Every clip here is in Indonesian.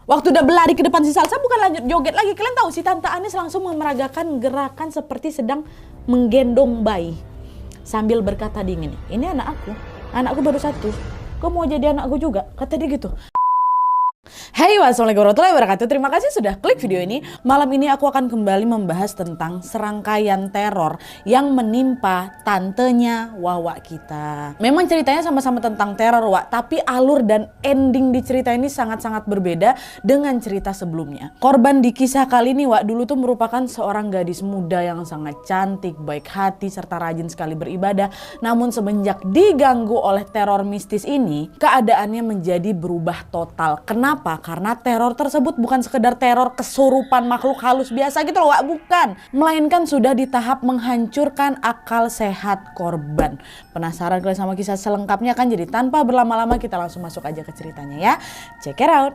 Waktu udah berlari ke depan si Salsa bukan lanjut joget lagi. Kalian tahu si Tante Anis langsung memeragakan gerakan seperti sedang menggendong bayi. Sambil berkata dingin, ini anakku baru satu. Kau mau jadi anakku juga? Kata dia gitu. Hai, wassalamualaikum warahmatullahi wabarakatuh. Terima kasih sudah klik video ini. Malam ini aku akan kembali membahas tentang serangkaian teror yang menimpa tantenya Wawa kita. Memang ceritanya sama-sama tentang teror, Wak, tapi alur dan ending di cerita ini sangat-sangat berbeda dengan cerita sebelumnya. Korban di kisah kali ini, Wak, dulu tuh merupakan seorang gadis muda yang sangat cantik, baik hati, serta rajin sekali beribadah. Namun semenjak diganggu oleh teror mistis ini, keadaannya menjadi berubah total. Kenapa? Karena teror tersebut bukan sekedar teror kesurupan makhluk halus biasa gitu loh, Wak, bukan. Melainkan sudah di tahap menghancurkan akal sehat korban. Penasaran kalian sama kisah selengkapnya kan? Jadi tanpa berlama-lama kita langsung masuk aja ke ceritanya ya. Check it out.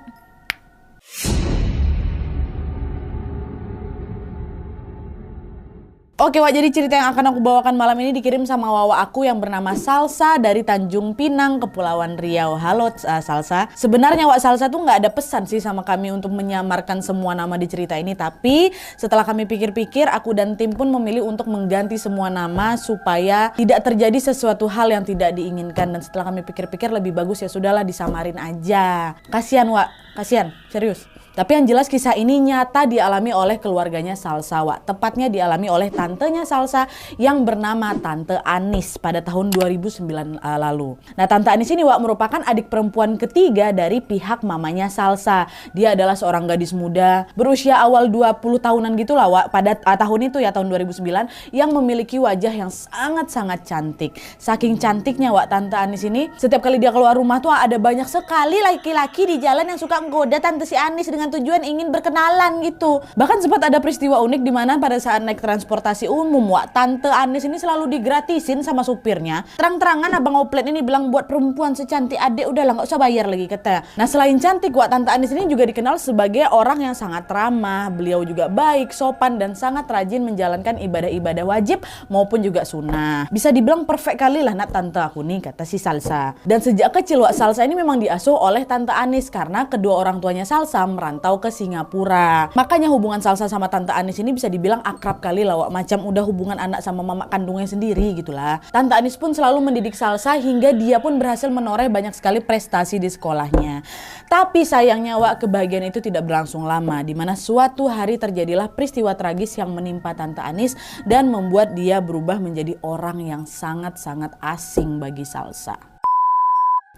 Oke, Wak, jadi cerita yang akan aku bawakan malam ini dikirim sama Wawa aku yang bernama Salsa dari Tanjung Pinang, Kepulauan Riau. Halo Salsa. Sebenarnya Wak, Salsa tuh nggak ada pesan sih sama kami untuk menyamarkan semua nama di cerita ini. Tapi setelah kami pikir-pikir, aku dan tim pun memilih untuk mengganti semua nama supaya tidak terjadi sesuatu hal yang tidak diinginkan. Dan setelah kami pikir-pikir lebih bagus ya sudahlah disamarin aja. Kasian, Wak, kasian, serius. Tapi yang jelas kisah ini nyata dialami oleh keluarganya Salsa, Wak. Tepatnya dialami oleh tantenya Salsa yang bernama Tante Anis pada tahun 2009 lalu. Nah, Tante Anis ini, Wak, merupakan adik perempuan ketiga dari pihak mamanya Salsa. Dia adalah seorang gadis muda berusia awal 20 tahunan gitu lah, Wak, pada tahun itu ya, tahun 2009, yang memiliki wajah yang sangat-sangat cantik. Saking cantiknya, Wak, Tante Anis ini setiap kali dia keluar rumah tuh ada banyak sekali laki-laki di jalan yang suka menggoda Tante si Anis dengan tujuan ingin berkenalan gitu. Bahkan sempat ada peristiwa unik di mana pada saat naik transportasi umum, Wak, Tante Anis ini selalu digratisin sama supirnya. Terang-terangan abang oplet ini bilang buat perempuan secantik adik udahlah nggak usah bayar lagi katanya. Nah, selain cantik, Wak, Tante Anis ini juga dikenal sebagai orang yang sangat ramah. Beliau juga baik, sopan, dan sangat rajin menjalankan ibadah-ibadah wajib maupun juga sunnah. Bisa dibilang perfect kali lah nak tante aku nih, kata si Salsa. Dan sejak kecil, Wak, Salsa ini memang diasuh oleh Tante Anis karena kedua orang tuanya Salsa merantau ke Singapura. Makanya hubungan Salsa sama Tante Anis ini bisa dibilang akrab kali lah, Wak. Macam udah hubungan anak sama mama kandungnya sendiri gitulah. Tante Anis pun selalu mendidik Salsa hingga dia pun berhasil menoreh banyak sekali prestasi di sekolahnya. Tapi sayangnya, Wak, kebahagiaan itu tidak berlangsung lama, dimana suatu hari terjadilah peristiwa tragis yang menimpa Tante Anis dan membuat dia berubah menjadi orang yang sangat-sangat asing bagi Salsa.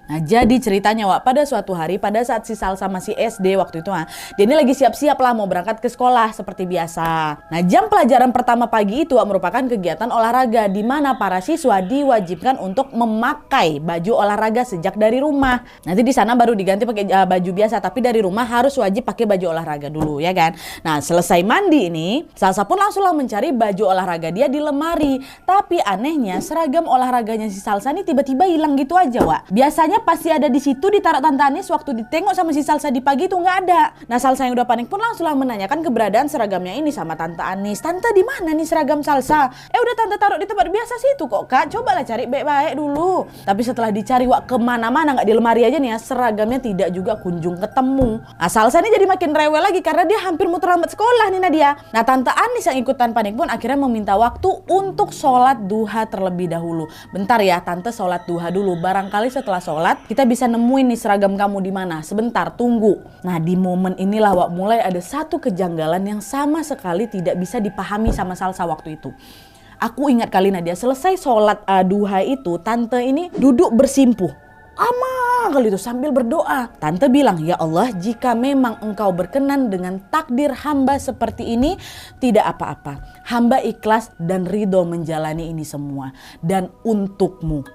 Nah, jadi ceritanya, Wak, pada suatu hari pada saat si Salsa masih SD waktu itu, dia ini lagi siap-siap lah mau berangkat ke sekolah seperti biasa. Nah, jam pelajaran pertama pagi itu, Wak, merupakan kegiatan olahraga di mana para siswa diwajibkan untuk memakai baju olahraga sejak dari rumah. Nanti di sana baru diganti pakai baju biasa, tapi dari rumah harus wajib pakai baju olahraga dulu ya kan. Nah, selesai mandi ini, Salsa pun langsunglah mencari baju olahraga dia di lemari. Tapi anehnya seragam olahraganya si Salsa ini tiba-tiba hilang gitu aja, Wak. Biasanya pasti ada di situ ditaruh Tante Anis, waktu ditengok sama si Salsa di pagi itu nggak ada. Nah, Salsa yang udah panik pun langsunglah menanyakan keberadaan seragamnya ini sama Tante Anis. Tante, di mana nih seragam Salsa? Udah Tante taruh di tempat biasa situ kok, Kak. Cobalah cari baik-baik dulu. Tapi setelah dicari, Wak, kemana-mana nggak di lemari aja nih ya, seragamnya tidak juga kunjung ketemu. Nah, Salsa ini jadi makin rewel lagi karena dia hampir mau terlambat sekolah nih Nadia. Nah, Tante Anis yang ikutan panik pun akhirnya meminta waktu untuk sholat duha terlebih dahulu. Bentar ya, Tante sholat duha dulu. Barangkali setelah sholat kita bisa nemuin nih seragam kamu di mana. Sebentar, tunggu. Nah, di momen inilah, Wak, mulai ada satu kejanggalan yang sama sekali tidak bisa dipahami sama Salsa waktu itu. Aku ingat kali Nadia, selesai sholat duha itu, Tante ini duduk bersimpuh lama kali itu sambil berdoa. Tante bilang, ya Allah, jika memang engkau berkenan dengan takdir hamba seperti ini, tidak apa-apa. Hamba ikhlas dan ridho menjalani ini semua. Dan untukmu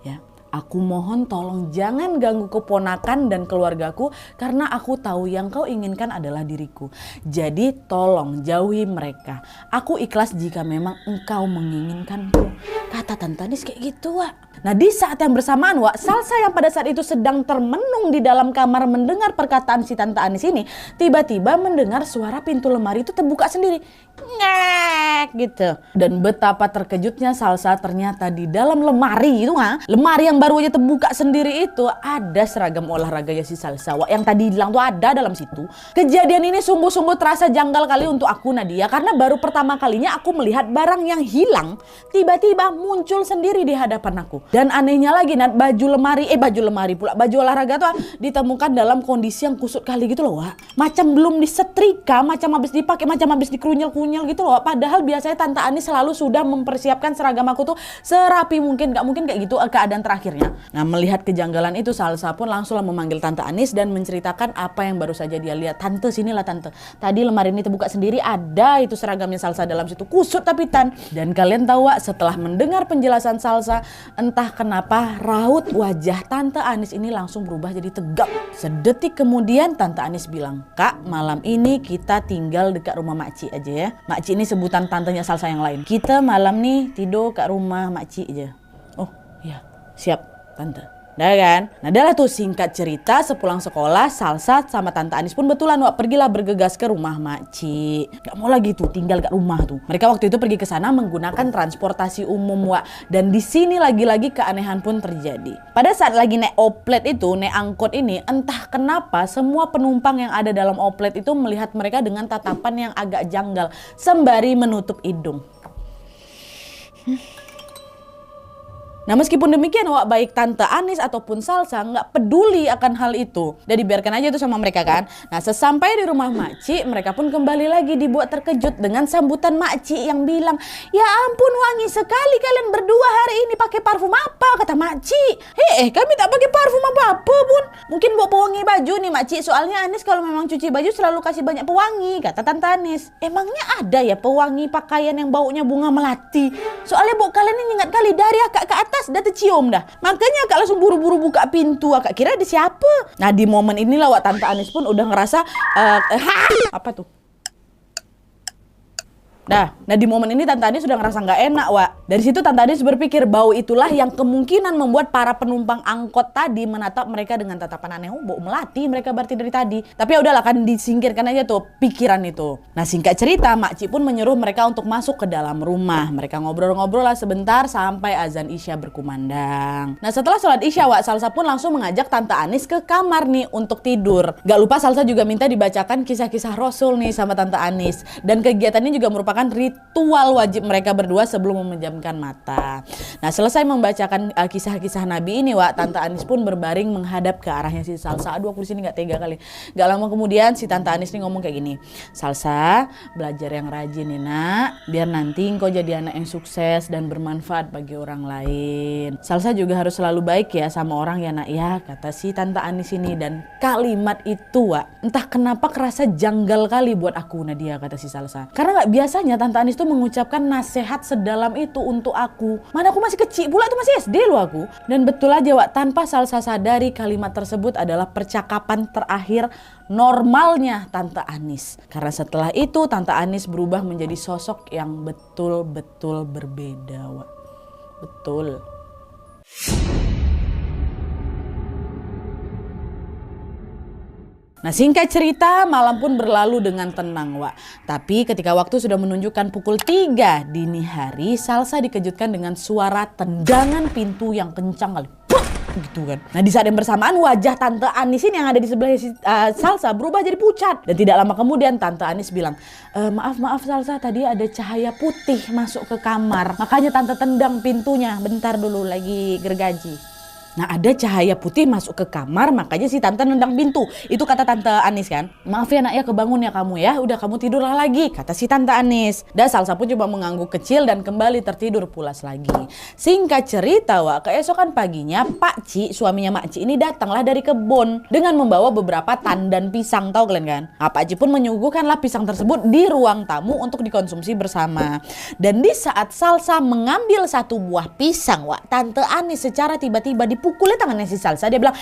ya. Aku mohon tolong jangan ganggu keponakan dan keluargaku karena aku tahu yang kau inginkan adalah diriku. Jadi tolong jauhi mereka. Aku ikhlas jika memang engkau menginginkanku. Kata Tante Anis kayak gitu, Wak. Nah di saat yang bersamaan Wak, Salsa yang pada saat itu sedang termenung di dalam kamar mendengar perkataan si Tante Anis ini, tiba-tiba mendengar suara pintu lemari itu terbuka sendiri. Ngek gitu. Dan betapa terkejutnya Salsa, ternyata di dalam lemari itu lemari yang baru aja terbuka sendiri itu ada seragam olahraganya si Salsa Wak, yang tadi bilang tuh ada dalam situ. Kejadian ini sungguh-sungguh terasa janggal kali untuk aku Nadia, karena baru pertama kalinya aku melihat barang yang hilang tiba-tiba muncul sendiri di hadapan aku. Dan anehnya lagi baju lemari pula, baju olahraga tuh ditemukan dalam kondisi yang kusut kali gitu loh Wak. Macam belum disetrika, macam habis dipakai, macam habis dikerunyel-kunyel gitu loh Wak. Padahal biasanya Tante Anis selalu sudah mempersiapkan seragam aku tuh serapi mungkin, gak mungkin kayak gitu keadaan terakhirnya. Nah melihat kejanggalan itu, Salsa pun langsunglah memanggil Tante Anis dan menceritakan apa yang baru saja dia lihat. Tante, sinilah Tante, tadi lemari ini terbuka sendiri, ada itu seragamnya Salsa dalam situ, kusut tapi Tan. Dan kalian tahu Wak, setelah mendengar penjelasan Salsa, entah kenapa raut wajah Tante Anis ini langsung berubah jadi tegap. Sedetik kemudian Tante Anis bilang, "Kak, malam ini kita tinggal dekat rumah Makci aja ya." Makci ini sebutan tantenya Salsa yang lain. "Kita malam nih tidur kat rumah Makci aja." "Oh iya, siap Tante." Dah kan? Nah dah lah tuh, singkat cerita sepulang sekolah Salsa sama Tante Anis pun betulan Wak pergilah bergegas ke rumah Makci. Gak mau lagi tuh tinggal kat rumah tuh. Mereka waktu itu pergi ke sana menggunakan transportasi umum Wak. Dan di sini lagi-lagi keanehan pun terjadi. Pada saat lagi naik oplet itu, naik angkot ini, entah kenapa semua penumpang yang ada dalam oplet itu melihat mereka dengan tatapan yang agak janggal sembari menutup hidung. Nah meskipun demikian Wak, baik Tante Anis ataupun Salsa nggak peduli akan hal itu. Dan dibiarkan aja itu sama mereka kan. Nah sesampai di rumah Makci, mereka pun kembali lagi dibuat terkejut dengan sambutan Makci yang bilang, "Ya ampun, wangi sekali kalian berdua hari ini, pakai parfum apa?" kata Makci. Kami tak pakai parfum apa-apa Bun. Mungkin bawa pewangi baju nih Makci, soalnya Anis kalau memang cuci baju selalu kasih banyak pewangi, kata Tante Anis. Emangnya ada ya pewangi pakaian yang baunya bunga melati? Soalnya bau kalian ini ingat kali dari akak ke atas dah tercium dah. Makanya akak langsung buru-buru buka pintu, akak kira ada siapa. Nah di momen inilah Wak, Tante Anis pun udah ngerasa apa tuh? Nah di momen ini Tante Anis sudah ngerasa nggak enak Wak. Dari situ Tante Anis berpikir bau itulah yang kemungkinan membuat para penumpang angkot tadi menatap mereka dengan tatapan aneh. Oh, bau melati mereka berarti dari tadi. Tapi ya udahlah, kan disingkirkan aja tuh pikiran itu. Nah singkat cerita Makci pun menyuruh mereka untuk masuk ke dalam rumah. Mereka ngobrol-ngobrol lah sebentar sampai azan Isya berkumandang. Nah setelah sholat Isya Wak, Salsa pun langsung mengajak Tante Anis ke kamar nih untuk tidur. Gak lupa Salsa juga minta dibacakan kisah-kisah Rasul nih sama Tante Anis. Dan kegiatannya juga merupakan ritual wajib mereka berdua sebelum memejamkan mata. Nah selesai membacakan kisah-kisah Nabi ini Wak, Tante Anis pun berbaring menghadap ke arahnya si Salsa. Aduh aku di sini nggak tega kali. Gak lama kemudian si Tante Anis nih ngomong kayak gini, "Salsa, belajar yang rajin nih nak, biar nanti engkau jadi anak yang sukses dan bermanfaat bagi orang lain. Salsa juga harus selalu baik ya sama orang ya nak ya," kata si Tante Anis ini. Dan kalimat itu Wak, entah kenapa kerasa janggal kali buat aku Nadia, kata si Salsa. Karena nggak biasanya Tante Anis tuh mengucapkan nasihat sedalam itu untuk aku. Mana aku masih kecil pula tuh, masih SD loh aku. Dan betul aja Wak, tanpa Salsa sadari kalimat tersebut adalah percakapan terakhir normalnya Tante Anis. Karena setelah itu Tante Anis berubah menjadi sosok yang betul-betul berbeda Wak. Betul. Nah singkat cerita, malam pun berlalu dengan tenang Wak. Tapi ketika waktu sudah menunjukkan pukul 3 dini hari, Salsa dikejutkan dengan suara tendangan pintu yang kencang kali. Gitu kan. Nah di saat yang bersamaan wajah Tante Anis ini yang ada di sebelah Salsa berubah jadi pucat. Dan tidak lama kemudian Tante Anis bilang, maaf Salsa, tadi ada cahaya putih masuk ke kamar, makanya Tante tendang pintunya. Bentar dulu, lagi gergaji. Nah ada cahaya putih masuk ke kamar, makanya si Tante nendang pintu. Itu kata Tante Anis kan. "Maaf ya nak ya, kebangun ya kamu ya. Udah kamu tidurlah lagi," kata si Tante Anis. Dan Salsa pun coba mengangguk kecil dan kembali tertidur pulas lagi. Singkat cerita Wak, keesokan paginya Pak Ci, suaminya Makci ini datanglah dari kebun dengan membawa beberapa tandan pisang, tahu kalian kan. Nah, Pak Ci pun menyuguhkanlah pisang tersebut di ruang tamu untuk dikonsumsi bersama. Dan di saat Salsa mengambil satu buah pisang Wak, Tante Anis secara tiba-tiba dipukulnya tangannya si Salsa. Dia bilang,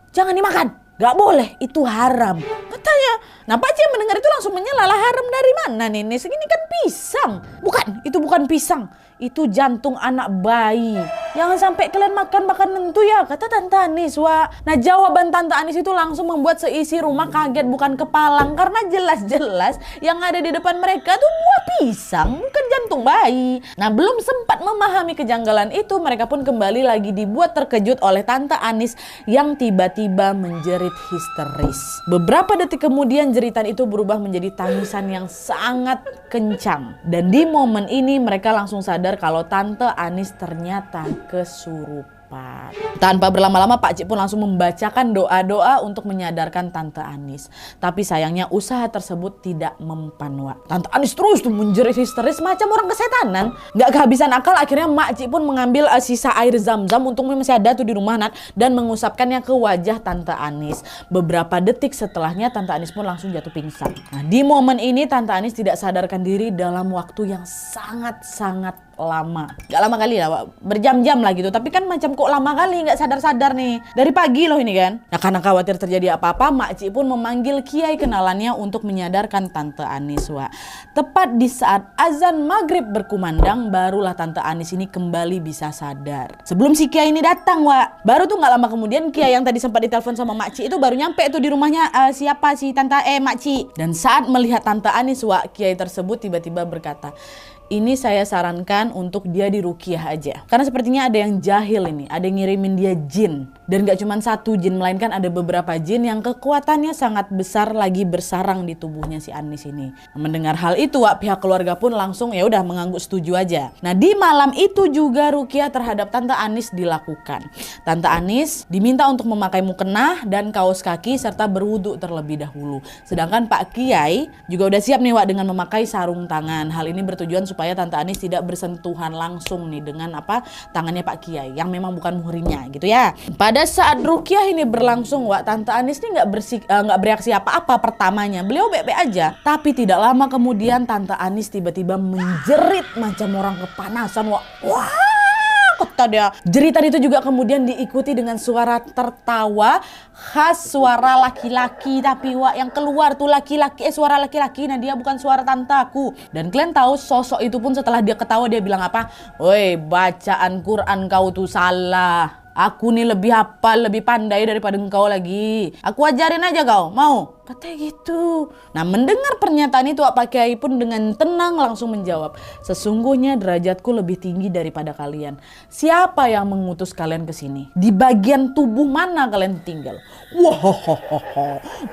jangan dimakan, gak boleh, itu haram, katanya. Nah Pak Ci mendengar itu langsung menyela, "Lah haram dari mana Nenek? Segini kan pisang." "Bukan, itu bukan pisang, itu jantung anak bayi." Jangan sampai kalian makan makanan itu ya, kata Tante Anis. Wah, nah jawaban Tante Anis itu langsung membuat seisi rumah kaget bukan kepalang. Karena jelas-jelas yang ada di depan mereka tuh buah pisang, bukan jantung bayi. Nah, belum sempat memahami kejanggalan itu, mereka pun kembali lagi dibuat terkejut oleh Tante Anis yang tiba-tiba menjerit histeris. Beberapa detik kemudian jeritan itu berubah menjadi tangisan yang sangat kencang. Dan di momen ini mereka langsung sadar kalau Tante Anis ternyata kesurupan. Tanpa berlama-lama Pak Cik pun langsung membacakan doa-doa untuk menyadarkan Tante Anis. Tapi sayangnya usaha tersebut tidak mempan, Wak. Tante Anis terus tuh menjerit histeris macam orang kesetanan. Gak kehabisan akal, akhirnya Mak Cik pun mengambil sisa air zam-zam, untungnya masih ada tuh di rumah Nat, dan mengusapkannya ke wajah Tante Anis. Beberapa detik setelahnya Tante Anis pun langsung jatuh pingsan. Nah, di momen ini Tante Anis tidak sadarkan diri dalam waktu yang sangat-sangat lama. Gak lama kali lah, Wak. Berjam-jam lah gitu. Tapi kan macam kok lama kali gak sadar-sadar nih. Dari pagi loh ini kan. Nah, karena khawatir terjadi apa-apa, Mak Cik pun memanggil kiai kenalannya untuk menyadarkan Tante Anis, Wak. Tepat di saat azan maghrib berkumandang, barulah Tante Anis ini kembali bisa sadar. Sebelum si kiai ini datang, Wak. Baru tuh gak lama kemudian kiai yang tadi sempat ditelepon sama Mak Cik itu baru nyampe tuh di rumahnya siapa si Tante Mak Cik. Dan saat melihat Tante Anis, Wak, kiai tersebut tiba-tiba berkata, ini saya sarankan untuk dia diruqyah aja. Karena sepertinya ada yang jahil ini, ada yang ngirimin dia jin. Dan gak cuma satu jin, melainkan ada beberapa jin yang kekuatannya sangat besar lagi bersarang di tubuhnya si Anis ini. Mendengar hal itu, Wak, pihak keluarga pun langsung ya udah mengangguk setuju aja. Nah, di malam itu juga ruqyah terhadap Tante Anis dilakukan. Tante Anis diminta untuk memakai mukena dan kaos kaki serta berwudu terlebih dahulu. Sedangkan Pak Kiai juga udah siap nih, Wak, dengan memakai sarung tangan. Hal ini bertujuan supaya Tante Anis tidak bersentuhan langsung nih dengan tangannya Pak Kiai yang memang bukan muhrimnya gitu ya. Pada saat ruqyah ini berlangsung, Wak, Tante Anis ini nggak bereaksi apa-apa pertamanya. Beliau baik-baik aja. Tapi tidak lama kemudian Tante Anis tiba-tiba menjerit macam orang kepanasan, Wak. Wah! Kata dia. Jeritan itu juga kemudian diikuti dengan suara tertawa khas suara laki-laki, tapi Wak yang keluar tuh laki-laki, suara laki-laki. Nah, dia bukan suara tantaku. Dan kalian tahu sosok itu pun setelah dia ketawa dia bilang apa? Woi, bacaan Quran kau tuh salah. Aku nih lebih hafal, lebih pandai daripada engkau lagi. Aku ajarin aja kau, mau? Katanya gitu. Nah, mendengar pernyataan itu Pak Kiai pun dengan tenang langsung menjawab, sesungguhnya derajatku lebih tinggi daripada kalian. Siapa yang mengutus kalian ke sini? Di bagian tubuh mana kalian tinggal? Wah,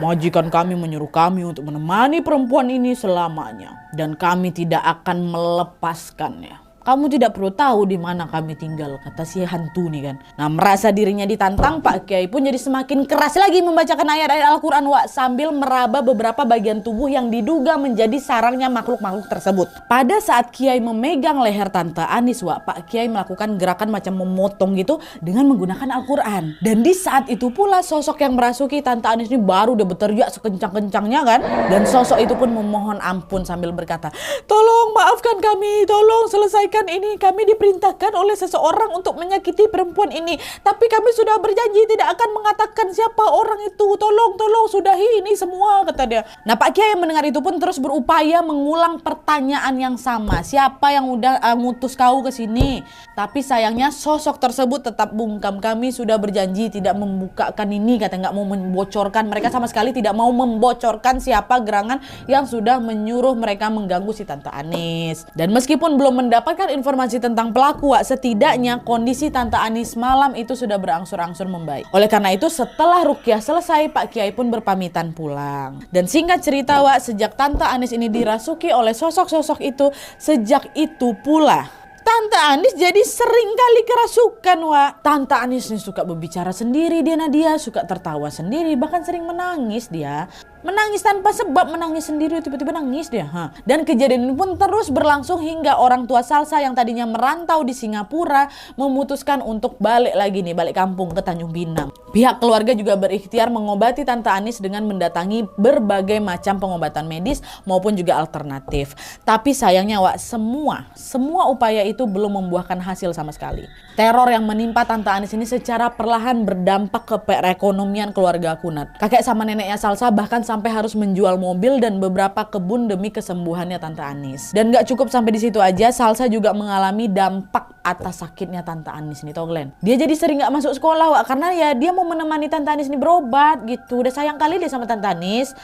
majikan kami menyuruh kami untuk menemani perempuan ini selamanya, dan kami tidak akan melepaskannya. Kamu tidak perlu tahu di mana kami tinggal, kata si hantu nih kan. Nah, merasa dirinya ditantang, Pak Kiai pun jadi semakin keras lagi membacakan ayat-ayat Al-Quran, Wak, sambil meraba beberapa bagian tubuh yang diduga menjadi sarangnya makhluk-makhluk tersebut. Pada saat Kiai memegang leher Tante Anis, Wak, Pak Kiai melakukan gerakan macam memotong gitu dengan menggunakan Al-Quran. Dan di saat itu pula sosok yang merasuki Tante Anis ini baru udah berteriak sekencang-kencangnya kan. Dan sosok itu pun memohon ampun sambil berkata, tolong maafkan kami, tolong selesaikan ini, kami diperintahkan oleh seseorang untuk menyakiti perempuan ini, tapi kami sudah berjanji tidak akan mengatakan siapa orang itu, tolong sudahi ini semua, kata dia. Nah, Pak Kiai yang mendengar itu pun terus berupaya mengulang pertanyaan yang sama, siapa yang udah ngutus kau ke sini? Tapi sayangnya sosok tersebut tetap bungkam, kami sudah berjanji tidak membukakan ini, kata, nggak mau membocorkan, mereka sama sekali tidak mau membocorkan siapa gerangan yang sudah menyuruh mereka mengganggu si Tante Anis. Dan meskipun belum mendapatkan informasi tentang pelaku, Wak, setidaknya kondisi Tante Anis malam itu sudah berangsur-angsur membaik. Oleh karena itu setelah ruqyah selesai, Pak Kiai pun berpamitan pulang. Dan singkat cerita, Wak, sejak Tante Anis ini dirasuki oleh sosok-sosok itu, sejak itu pula Tante Anis jadi sering kali kerasukan, Wak. Tante Anis nih suka berbicara sendiri dia, Nadia, suka tertawa sendiri, bahkan sering menangis dia. Menangis tanpa sebab, menangis sendiri, tiba-tiba nangis dia. Dan kejadian ini pun terus berlangsung hingga orang tua Salsa yang tadinya merantau di Singapura memutuskan untuk balik lagi nih, balik kampung ke Tanjung Pinang. Pihak keluarga juga berikhtiar mengobati Tante Anis dengan mendatangi berbagai macam pengobatan medis maupun juga alternatif. Tapi sayangnya, Wak, semua upaya itu belum membuahkan hasil sama sekali. Teror yang menimpa Tante Anis ini secara perlahan berdampak ke perekonomian keluarga Kunat. Kakek sama neneknya Salsa bahkan sampai sampai harus menjual mobil dan beberapa kebun demi kesembuhannya Tante Anis. Dan gak cukup sampai di situ aja, Salsa juga mengalami dampak atas sakitnya Tante Anis nih, tau Glenn. Dia jadi sering gak masuk sekolah Wak, karena ya dia mau menemani Tante Anis ini berobat gitu. Udah sayang kali deh sama Tante Anis.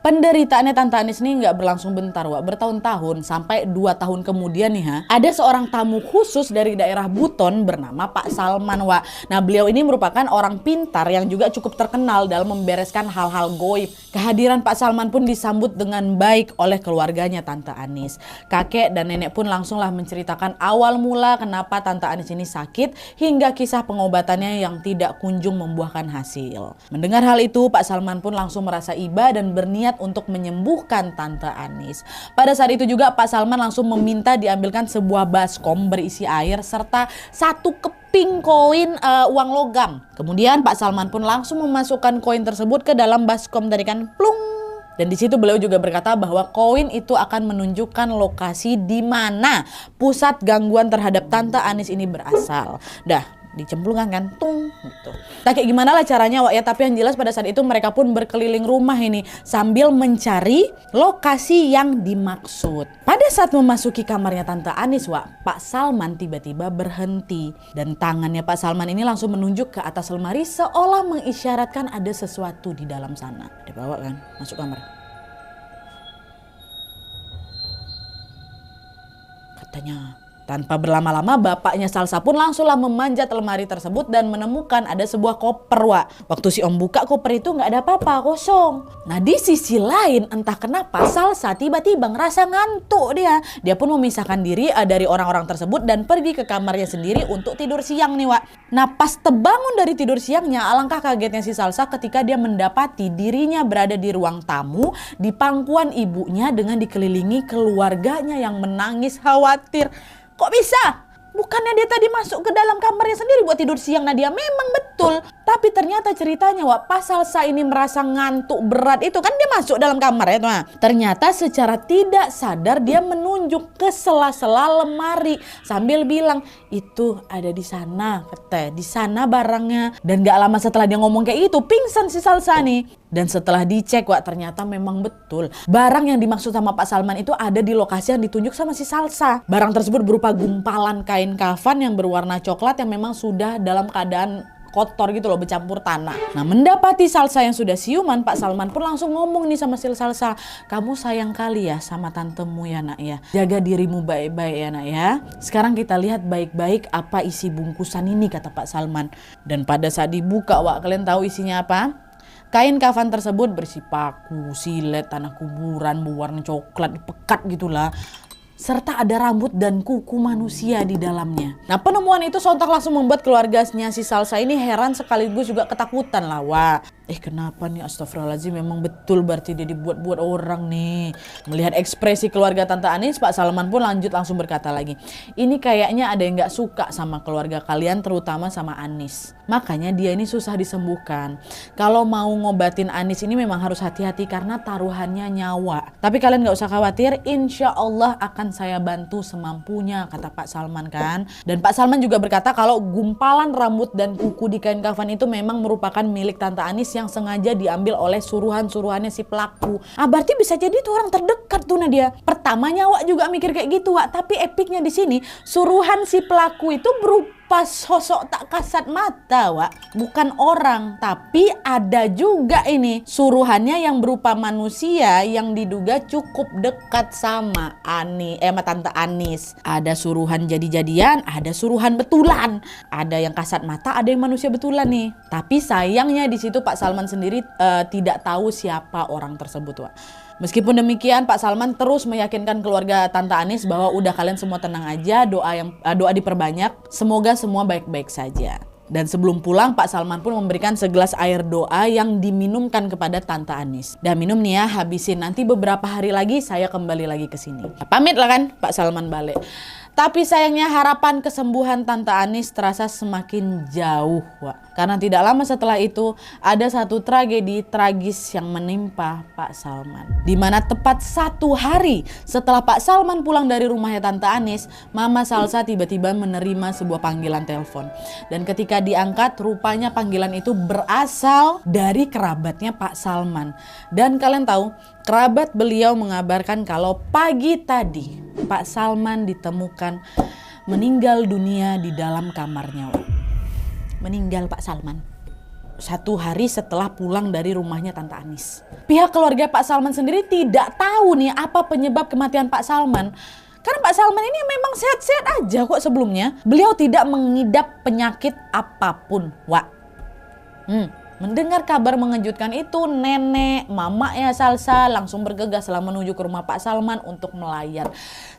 Penderitaannya Tante Anis ini nggak berlangsung bentar Wak, bertahun-tahun, sampai 2 tahun kemudian nih ada seorang tamu khusus dari daerah Buton bernama Pak Salman Wak. Nah beliau ini merupakan orang pintar yang juga cukup terkenal dalam membereskan hal-hal goib. Kehadiran Pak Salman pun disambut dengan baik oleh keluarganya Tante Anis. Kakek dan nenek pun langsunglah menceritakan awal mula kenapa Tante Anis ini sakit hingga kisah pengobatannya yang tidak kunjung membuahkan hasil. Mendengar hal itu Pak Salman pun langsung merasa iba dan berniat untuk menyembuhkan Tante Anis. Pada saat itu juga Pak Salman langsung meminta diambilkan sebuah baskom berisi air serta 1 keping koin uang logam. Kemudian Pak Salman pun langsung memasukkan koin tersebut ke dalam baskom tadi kan, plung. Dan di situ beliau juga berkata bahwa koin itu akan menunjukkan lokasi di mana pusat gangguan terhadap Tante Anis ini berasal. Dah dicemplungkan kan, tung gitu. Nah kayak gimana lah caranya Wak ya, tapi yang jelas pada saat itu mereka pun berkeliling rumah ini sambil mencari lokasi yang dimaksud. Pada saat memasuki kamarnya Tante Anis Wak, Pak Salman tiba-tiba berhenti dan tangannya Pak Salman ini langsung menunjuk ke atas lemari seolah mengisyaratkan ada sesuatu di dalam sana. Dia bawa kan, masuk kamar. Katanya tanpa berlama-lama bapaknya Salsa pun langsunglah memanjat lemari tersebut dan menemukan ada sebuah koper Wak. Waktu si Om buka koper itu nggak ada apa-apa, kosong. Nah di sisi lain entah kenapa Salsa tiba-tiba ngerasa ngantuk dia. Dia pun memisahkan diri dari orang-orang tersebut dan pergi ke kamarnya sendiri untuk tidur siang nih Wak. Nah pas terbangun dari tidur siangnya, alangkah kagetnya si Salsa ketika dia mendapati dirinya berada di ruang tamu di pangkuan ibunya dengan dikelilingi keluarganya yang menangis khawatir. Kok bisa? Bukannya dia tadi masuk ke dalam kamarnya sendiri buat tidur siang. Nadia memang betul. Tapi ternyata ceritanya Wak, pas Salsa ini merasa ngantuk berat itu kan dia masuk dalam kamar ya tuh. Ternyata secara tidak sadar dia menunjuk ke sela-sela lemari sambil bilang itu ada di sana, kata di sana barangnya. Dan gak lama setelah dia ngomong kayak itu pingsan si Salsa nih. Dan setelah dicek Wak, ternyata memang betul barang yang dimaksud sama Pak Salman itu ada di lokasi yang ditunjuk sama si Salsa. Barang tersebut berupa gumpalan kain kafan yang berwarna coklat yang memang sudah dalam keadaan kotor gitu loh, bercampur tanah. Nah mendapati Salsa yang sudah siuman, Pak Salman pun langsung ngomong nih sama si Salsa, kamu sayang kali ya sama tantemu ya nak ya, jaga dirimu baik-baik ya nak ya. Sekarang kita lihat baik-baik apa isi bungkusan ini, kata Pak Salman. Dan pada saat dibuka Wak, kalian tahu isinya apa? Kain kafan tersebut berisi paku, silet, tanah kuburan berwarna coklat, pekat gitulah. Serta ada rambut dan kuku manusia di dalamnya. Nah penemuan itu sontak langsung membuat keluarganya si Salsa ini heran sekaligus juga ketakutan lah Wak. Kenapa nih, astagfirullahaladzim, memang betul berarti dia dibuat-buat orang nih. Melihat ekspresi keluarga Tante Anis, Pak Salman pun langsung berkata lagi, ini kayaknya ada yang gak suka sama keluarga kalian, terutama sama Anis. Makanya dia ini susah disembuhkan. Kalau mau ngobatin Anis ini memang harus hati-hati karena taruhannya nyawa. Tapi kalian gak usah khawatir, insya Allah akan saya bantu semampunya, kata Pak Salman kan. Dan Pak Salman juga berkata kalau gumpalan rambut dan kuku di kain kafan itu memang merupakan milik Tante Anis yang sengaja diambil oleh suruhan-suruhannya si pelaku. Berarti bisa jadi itu orang terdekat tuh Nadia. Pertamanya Wak juga mikir kayak gitu Wak, tapi epicnya di sini suruhan si pelaku itu berupa sosok tak kasat mata Wak, bukan orang, tapi ada juga ini suruhannya yang berupa manusia yang diduga cukup dekat sama Tante Anis. Ada suruhan jadi-jadian, ada suruhan betulan, ada yang kasat mata, ada yang manusia betulan nih. Tapi sayangnya di situ Pak Salman sendiri tidak tahu siapa orang tersebut Wak. Meskipun demikian Pak Salman terus meyakinkan keluarga Tante Anis bahwa udah kalian semua tenang aja, doa diperbanyak, semoga semua baik-baik saja. Dan sebelum pulang Pak Salman pun memberikan segelas air doa yang diminumkan kepada Tante Anis. Dan minum nih ya, habisin, nanti beberapa hari lagi saya kembali lagi ke sini. Pamit lah kan Pak Salman balik. Tapi sayangnya harapan kesembuhan Tante Anis terasa semakin jauh Wak. Karena tidak lama setelah itu ada satu tragedi tragis yang menimpa Pak Salman. Di mana tepat 1 hari setelah Pak Salman pulang dari rumahnya Tante Anis, Mama Salsa tiba-tiba menerima sebuah panggilan telepon. Dan ketika diangkat, rupanya panggilan itu berasal dari kerabatnya Pak Salman. Dan kalian tahu, kerabat beliau mengabarkan kalau pagi tadi Pak Salman ditemukan meninggal dunia di dalam kamarnya. Meninggal Pak Salman 1 hari setelah pulang dari rumahnya Tante Anis. Pihak keluarga Pak Salman sendiri tidak tahu nih apa penyebab kematian Pak Salman. Karena Pak Salman ini memang sehat-sehat aja kok sebelumnya. Beliau tidak mengidap penyakit apapun, Wak. Mendengar kabar mengejutkan itu, nenek, mamanya Salsa langsung bergegas lah menuju ke rumah Pak Salman untuk melayat.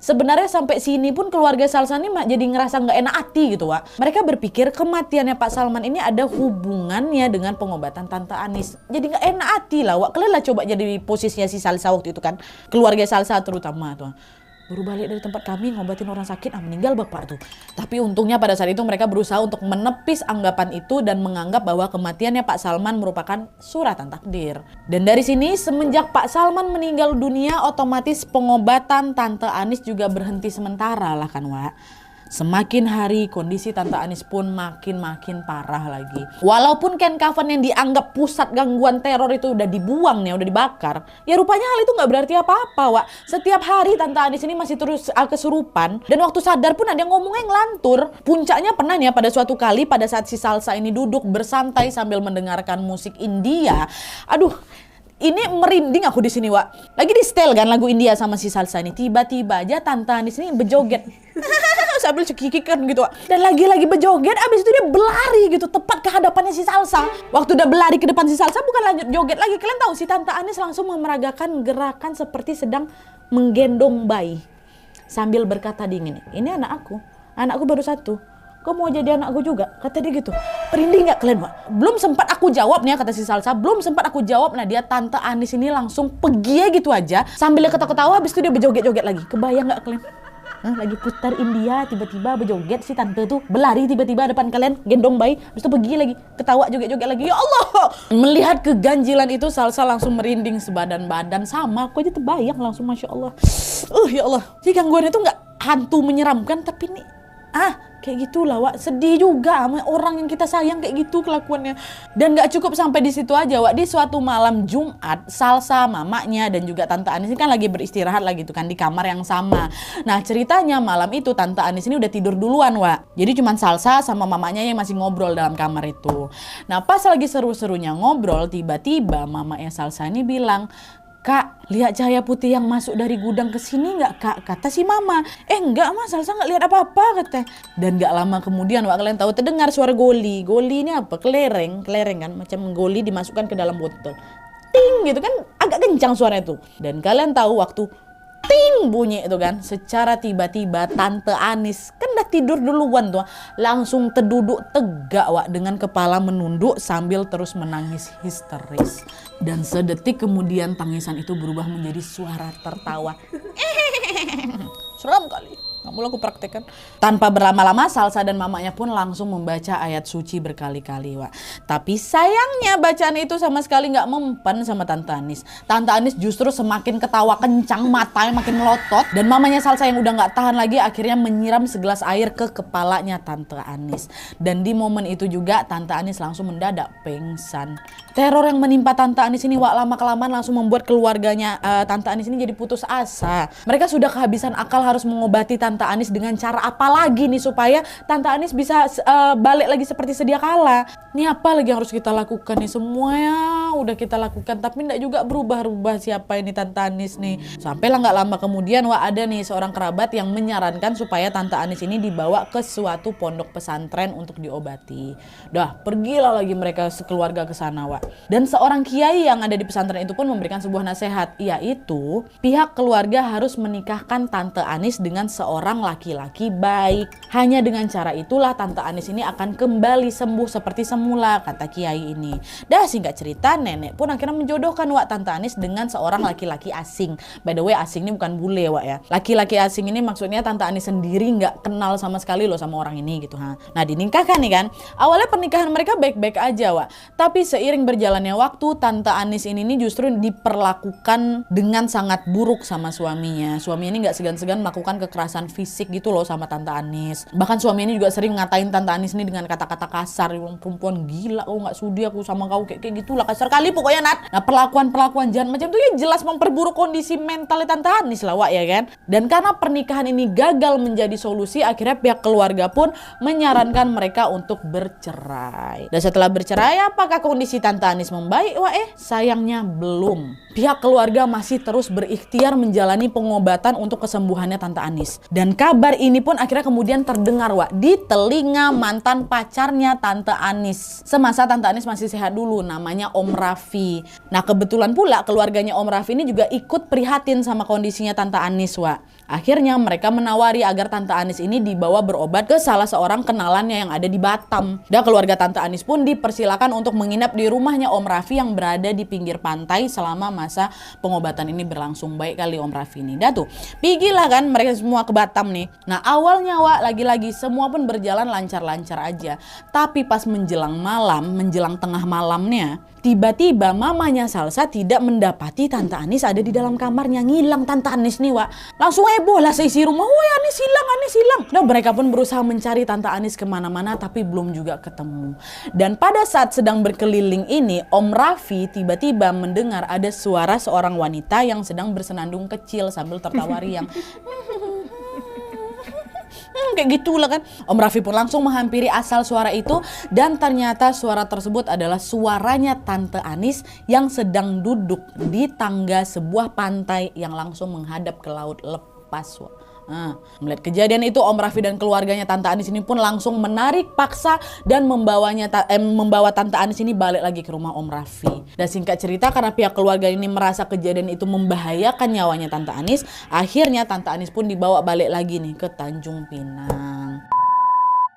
Sebenarnya sampai sini pun keluarga Salsa ini jadi ngerasa nggak enak hati gitu, Wak. Mereka berpikir kematiannya Pak Salman ini ada hubungannya dengan pengobatan Tante Anis. Jadi nggak enak hati lah, Wak. Kalian lah coba jadi posisinya si Salsa waktu itu kan. Keluarga Salsa terutama tuh. Baru balik dari tempat kami ngobatin orang sakit, meninggal bapak tuh. Tapi untungnya pada saat itu mereka berusaha untuk menepis anggapan itu dan menganggap bahwa kematiannya Pak Salman merupakan suratan takdir. Dan dari sini semenjak Pak Salman meninggal dunia, otomatis pengobatan Tante Anis juga berhenti sementara lah kan, Wak. Semakin hari kondisi Tante Anis pun makin parah lagi. Walaupun kain kafan yang dianggap pusat gangguan teror itu udah dibuang nih, udah dibakar. Ya rupanya hal itu nggak berarti apa-apa, Wak. Setiap hari Tante Anis ini masih terus kesurupan. Dan waktu sadar pun ada yang ngomongnya ngelantur. Puncaknya pernah nih pada suatu kali pada saat si Salsa ini duduk bersantai sambil mendengarkan musik India. Aduh, ini merinding aku di sini, Wak. Lagi di setel kan lagu India sama si Salsa ini. Tiba-tiba aja Tante Anis ini berjoget. Sambil cekikikan gitu, Wak. Dan lagi-lagi berjoget, abis itu dia berlari gitu tepat ke hadapannya si Salsa. Waktu udah berlari ke depan si Salsa, bukan lanjut joget lagi. Kalian tahu si Tante Anis langsung memeragakan gerakan seperti sedang menggendong bayi. Sambil berkata dingin, ini anakku baru 1. Kau mau jadi anakku juga? Kata dia gitu. Perinding gak kalian, Wak? Belum sempat aku jawab nih, kata si Salsa. Belum sempat aku jawab, nah dia Tante Anis ini langsung pergi gitu aja. Sambil ketawa-ketawa, habis itu dia berjoget-joget lagi. Kebayang gak kalian? Lagi putar India, tiba-tiba berjoget si tante tuh berlari tiba-tiba depan kalian, gendong bayi, habis itu pergi lagi, ketawa joget-joget lagi. Ya Allah! Melihat keganjilan itu, Salsa langsung merinding sebadan-badan. Sama, aku aja terbayang langsung, Masya Allah. Ya Allah, si gangguan itu gak hantu menyeramkan, tapi nih kayak gitulah, Wak. Sedih juga sama orang yang kita sayang kayak gitu kelakuannya. Dan gak cukup sampai di situ aja, Wak. Di suatu malam Jumat, Salsa, mamanya dan juga Tante Anis ini kan lagi beristirahat lagi tuh kan di kamar yang sama. Nah, ceritanya malam itu Tante Anis ini udah tidur duluan, Wak. Jadi cuman Salsa sama mamanya yang masih ngobrol dalam kamar itu. Nah, pas lagi seru-serunya ngobrol, tiba-tiba mamanya Salsa ini bilang, "Kak, lihat cahaya putih yang masuk dari gudang ke sini nggak, Kak?" Kata si mama. Enggak, Mas, Salsa nggak lihat apa-apa, kata. Dan nggak lama kemudian, Wak, kalian tahu terdengar suara goli. Goli ini apa? Kelereng kan, macam goli dimasukkan ke dalam botol. Ting gitu kan, agak kencang suaranya tuh. Dan kalian tahu waktu ting bunyi itu kan, secara tiba-tiba Tante Anis kan udah tidur duluan tuh, langsung terduduk tegak, Wak, dengan kepala menunduk sambil terus menangis histeris. Dan sedetik kemudian tangisan itu berubah menjadi suara tertawa. Seram kali. Nggak boleh aku praktekkan. Tanpa berlama-lama, Salsa dan mamanya pun langsung membaca ayat suci berkali-kali, Wak. Tapi sayangnya bacaan itu sama sekali nggak mempan sama Tante Anis. Tante Anis justru semakin ketawa kencang, matanya makin melotot. Dan mamanya Salsa yang udah nggak tahan lagi akhirnya menyiram segelas air ke kepalanya Tante Anis. Dan di momen itu juga Tante Anis langsung mendadak pingsan. Teror yang menimpa Tante Anis ini, Wak, lama-kelamaan langsung membuat keluarganya Tante Anis ini jadi putus asa. Mereka sudah kehabisan akal harus mengobati Tante Anis dengan cara apa lagi nih supaya Tante Anis bisa balik lagi seperti sedia kala. Ini apa lagi yang harus kita lakukan nih? Semuanya udah kita lakukan tapi enggak juga berubah-ubah siapa ini Tante Anis nih. Sampailah nggak lama kemudian, Wak, ada nih seorang kerabat yang menyarankan supaya Tante Anis ini dibawa ke suatu pondok pesantren untuk diobati. Dah, pergilah lagi mereka sekeluarga ke sana, Wak. Dan seorang kiai yang ada di pesantren itu pun memberikan sebuah nasihat, yaitu pihak keluarga harus menikahkan Tante Anis dengan seorang seorang laki-laki baik. Hanya dengan cara itulah Tante Anis ini akan kembali sembuh seperti semula, kata Kiai ini. Dah singkat cerita, nenek pun akhirnya menjodohkan Wak Tante Anis dengan seorang laki-laki asing. By the way, asing ini bukan bule Wak ya. Laki-laki asing ini maksudnya Tante Anis sendiri nggak kenal sama sekali loh sama orang ini gitu. Nah dinikahkan nih kan. Awalnya pernikahan mereka baik-baik aja Wak. Tapi seiring berjalannya waktu, Tante Anis ini justru diperlakukan dengan sangat buruk sama suaminya. Suami ini nggak segan-segan melakukan kekerasan fisik gitu loh sama Tante Anis. Bahkan suami ini juga sering ngatain Tante Anis ini dengan kata-kata kasar. Perempuan gila, kau nggak sudi aku sama kau kayak gitulah, kasar kali pokoknya Nat. Nah perlakuan jahat macam itu ya jelas memperburuk kondisi mentalnya Tante Anis lah Wak ya kan. Dan karena pernikahan ini gagal menjadi solusi, akhirnya pihak keluarga pun menyarankan mereka untuk bercerai. Dan setelah bercerai, apakah kondisi Tante Anis membaik Wak? Sayangnya belum. Pihak keluarga masih terus berikhtiar menjalani pengobatan untuk kesembuhannya Tante Anis. Dan kabar ini pun akhirnya kemudian terdengar Wak di telinga mantan pacarnya Tante Anis. Semasa Tante Anis masih sehat dulu, namanya Om Raffi. Nah kebetulan pula keluarganya Om Raffi ini juga ikut prihatin sama kondisinya Tante Anis Wak. Akhirnya mereka menawari agar Tante Anis ini dibawa berobat ke salah seorang kenalannya yang ada di Batam. Dan keluarga Tante Anis pun dipersilakan untuk menginap di rumahnya Om Raffi yang berada di pinggir pantai selama masa pengobatan ini berlangsung. Baik kali Om Raffi ini. Dah tuh, pigilah kan mereka semua ke Batam nih. Nah awalnya Wak, lagi-lagi semua pun berjalan lancar-lancar aja. Tapi pas menjelang malam, menjelang tengah malamnya, tiba-tiba mamanya Salsa tidak mendapati Tante Anis ada di dalam kamarnya. Ngilang Tante Anis nih Wak. Langsung heboh lah seisi rumah. Woi Anis hilang, Anis hilang. Nah mereka pun berusaha mencari Tante Anis kemana-mana tapi belum juga ketemu. Dan pada saat sedang berkeliling ini, Om Raffi tiba-tiba mendengar ada suara seorang wanita yang sedang bersenandung kecil sambil tertawa riang. Kayak gitulah kan. Om Raffi pun langsung menghampiri asal suara itu dan ternyata suara tersebut adalah suaranya Tante Anis yang sedang duduk di tangga sebuah pantai yang langsung menghadap ke laut lepas. Nah, melihat kejadian itu Om Raffi dan keluarganya Tante Anis ini pun langsung menarik paksa dan membawa Tante Anis ini balik lagi ke rumah Om Raffi. Dan singkat cerita, karena pihak keluarga ini merasa kejadian itu membahayakan nyawanya Tante Anis, akhirnya Tante Anis pun dibawa balik lagi nih ke Tanjung Pinang.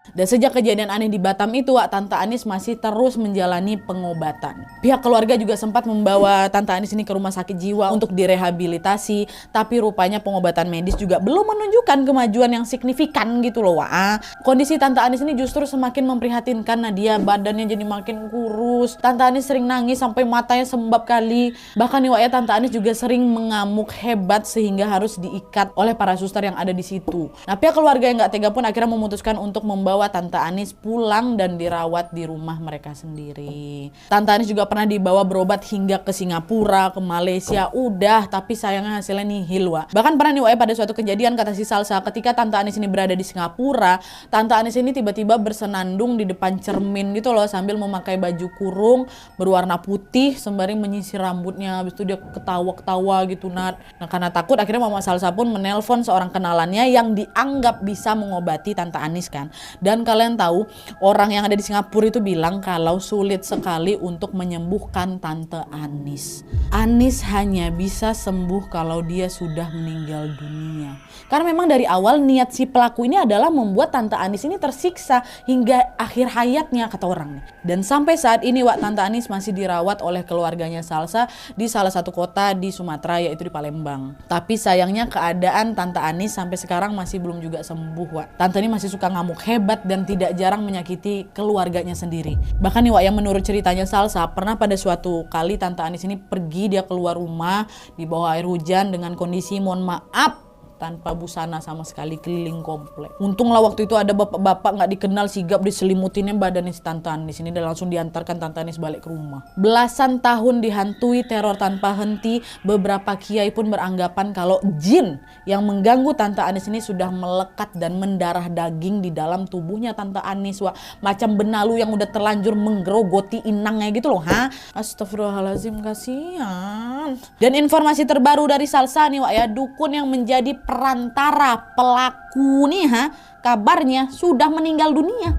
Dan sejak kejadian aneh di Batam itu, Wak, Tante Anis masih terus menjalani pengobatan. Pihak keluarga juga sempat membawa Tante Anis ini ke rumah sakit jiwa untuk direhabilitasi, tapi rupanya pengobatan medis juga belum menunjukkan kemajuan yang signifikan gitu loh, Wak. Kondisi Tante Anis ini justru semakin memprihatinkan. Nah, dia badannya jadi makin kurus. Tante Anis sering nangis sampai matanya sembab kali. Bahkan nih, Wak, ya, Tante Anis juga sering mengamuk hebat sehingga harus diikat oleh para suster yang ada di situ. Nah, pihak keluarga yang gak tega pun akhirnya memutuskan untuk membawa Tante Anis pulang dan dirawat di rumah mereka sendiri. Tante Anis juga pernah dibawa berobat hingga ke Singapura, ke Malaysia, udah, tapi sayangnya hasilnya nihil, Wak. Bahkan pernah nih, Wak, pada suatu kejadian kata si Salsa, ketika Tante Anis ini berada di Singapura, Tante Anis ini tiba-tiba bersenandung di depan cermin gitu loh, sambil memakai baju kurung berwarna putih sembari menyisir rambutnya. Habis itu dia ketawa-ketawa gitu, Nat. Nah, karena takut akhirnya Mama Salsa pun menelpon seorang kenalannya yang dianggap bisa mengobati Tante Anis kan. Dan kalian tahu, orang yang ada di Singapura itu bilang kalau sulit sekali untuk menyembuhkan Tante Anis. Anis hanya bisa sembuh kalau dia sudah meninggal dunia. Karena memang dari awal niat si pelaku ini adalah membuat Tante Anis ini tersiksa hingga akhir hayatnya, kata orang. Dan sampai saat ini, Wak, Tante Anis masih dirawat oleh keluarganya Salsa di salah satu kota di Sumatera, yaitu di Palembang. Tapi sayangnya keadaan Tante Anis sampai sekarang masih belum juga sembuh, Wak. Tante ini masih suka ngamuk hebat dan tidak jarang menyakiti keluarganya sendiri. Bahkan nih, Wak, yang menurut ceritanya Salsa, pernah pada suatu kali Tante Anis ini pergi, dia keluar rumah di bawah air hujan dengan kondisi, mohon maaf, tanpa busana sama sekali keliling komplek. Untunglah waktu itu ada bapak-bapak nggak dikenal sigap diselimutinnya badannya si Tante Anis ini dan langsung diantarkan Tante Anis balik ke rumah. Belasan tahun dihantui teror tanpa henti, beberapa kiai pun beranggapan kalau jin yang mengganggu Tante Anis ini sudah melekat dan mendarah daging di dalam tubuhnya Tante Anis, Wak. Macam benalu yang udah terlanjur menggerogoti inangnya gitu loh, ha? Astagfirullahaladzim, kasihan. Dan informasi terbaru dari Salsa nih, Wak, ya, dukun yang menjadi perantara pelaku nih, kabarnya sudah meninggal dunia.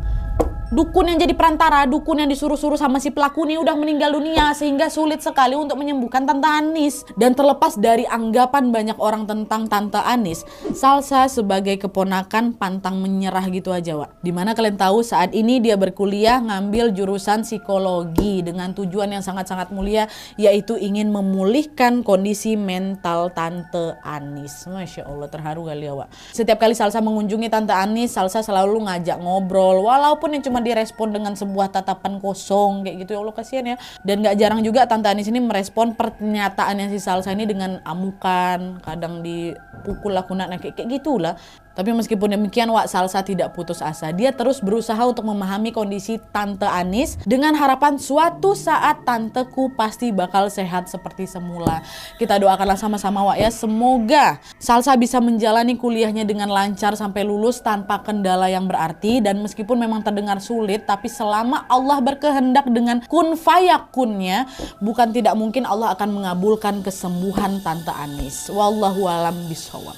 Dukun yang jadi perantara, dukun yang disuruh-suruh sama si pelaku ini udah meninggal dunia, sehingga sulit sekali untuk menyembuhkan Tante Anis. Dan terlepas dari anggapan banyak orang tentang Tante Anis, Salsa sebagai keponakan pantang menyerah gitu aja, Wak. Dimana kalian tahu saat ini dia berkuliah ngambil jurusan psikologi dengan tujuan yang sangat-sangat mulia, yaitu ingin memulihkan kondisi mental Tante Anis. Masya Allah, terharu kali ya, Wak. Setiap kali Salsa mengunjungi Tante Anis, Salsa selalu ngajak ngobrol, walaupun yang cuma direspon dengan sebuah tatapan kosong kayak gitu. Ya Allah, kasihan ya. Dan gak jarang juga Tante Anis ini merespon pernyataannya si Salsa ini dengan amukan, kadang dipukul lah kunatnya kayak gitulah. Tapi meskipun demikian, Wak, Salsa tidak putus asa. Dia terus berusaha untuk memahami kondisi Tante Anis dengan harapan suatu saat tanteku pasti bakal sehat seperti semula. Kita doakanlah sama-sama, Wak, ya. Semoga Salsa bisa menjalani kuliahnya dengan lancar sampai lulus tanpa kendala yang berarti. Dan meskipun memang terdengar sulit, tapi selama Allah berkehendak dengan kun fayakunnya, bukan tidak mungkin Allah akan mengabulkan kesembuhan Tante Anis. Wallahu alam bishawab.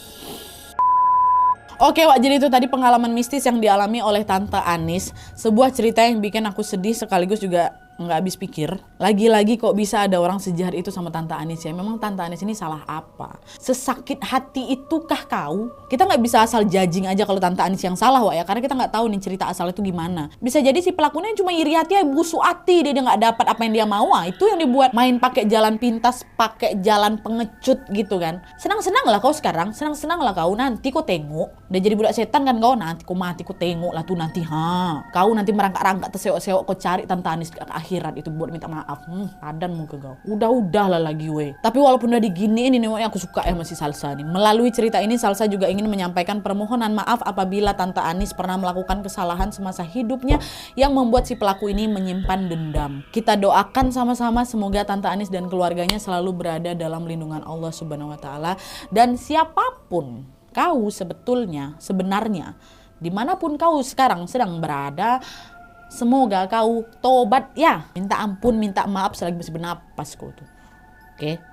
Oke, Wak, jadi itu tadi pengalaman mistis yang dialami oleh Tante Anis. Sebuah cerita yang bikin aku sedih sekaligus juga nggak habis pikir. Lagi-lagi kok bisa ada orang sejahat itu sama Tante Anis ya. Memang Tante Anis ini salah apa? Sesakit hati itukah kau? Kita nggak bisa asal judging aja kalau Tante Anis yang salah, Wak, ya. Karena kita nggak tahu nih cerita asal itu gimana. Bisa jadi si pelakunya cuma iri hati ya, busuk hati. Dia nggak dapat apa yang dia mau. Itu yang dibuat main pakai jalan pintas, pakai jalan pengecut gitu kan. Senang-senang lah kau sekarang. Senang-senang lah kau. Nanti kau tengok. Udah jadi budak setan kan kau. Nanti kau mati kau tengok lah tuh nanti. Kau nanti merangkak-rangkak terseok-seok kau cari Tante Anis ke akhirat itu buat minta maaf. Padan muka kau. Udah lah lagi weh. Tapi walaupun udah diginiin ini, aku suka ya masih Salsa nih. Melalui cerita ini Salsa juga ingin menyampaikan permohonan maaf apabila Tante Anis pernah melakukan kesalahan semasa hidupnya yang membuat si pelaku ini menyimpan dendam. Kita doakan sama-sama semoga Tante Anis dan keluarganya selalu berada dalam lindungan Allah Subhanahu wa taala. Dan siapapun kau sebenarnya dimanapun kau sekarang sedang berada, semoga kau tobat ya, minta ampun, minta maaf selagi masih bernapas kau tuh. Oke.